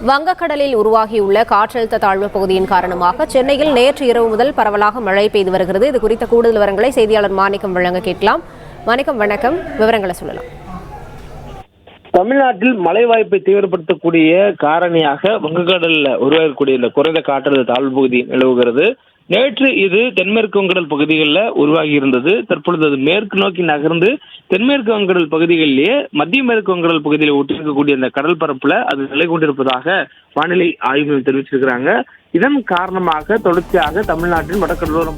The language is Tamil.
வங்கக்கடலில் உருவாகியுள்ள காற்றழுத்த தாழ்வு பகுதியின் காரணமாக சென்னையில் நேற்று இரவு முதல் பரவலாக மழை பெய்து வருகிறது. இது குறித்த கூடுதல் விவரங்களை செய்தியாளர் மாணிக்கம் வழங்க கேட்கலாம். மாணிக்கம், வணக்கம். விவரங்களை சொல்லலாம். தமிழ்நாட்டில் மழை வாய்ப்பை தீவிரப்படுத்தக்கூடிய காரணியாக வங்கக்கடலில் உருவாகக்கூடிய இந்த குறைந்த காற்றழுத்த தாழ்வு பகுதி நிலவுகிறது. நேற்று இது தென்மேற்கு வங்கடல் பகுதிகளில் உருவாகி இருந்தது. தற்பொழுது அது மேற்கு நோக்கி நகர்ந்து தென்மேற்கு வங்கடல் பகுதிகளிலேயே மத்திய மேற்கு வங்கடல் பகுதியில் ஒட்டியிருக்கக்கூடிய இந்த கடல் பரப்புல அது நிலை கொண்டிருப்பதாக வானிலை ஆய்வு தெரிவிச்சிருக்கிறாங்க. இதன் காரணமாக தொடர்ச்சியாக தமிழ்நாட்டின் வடகடலோர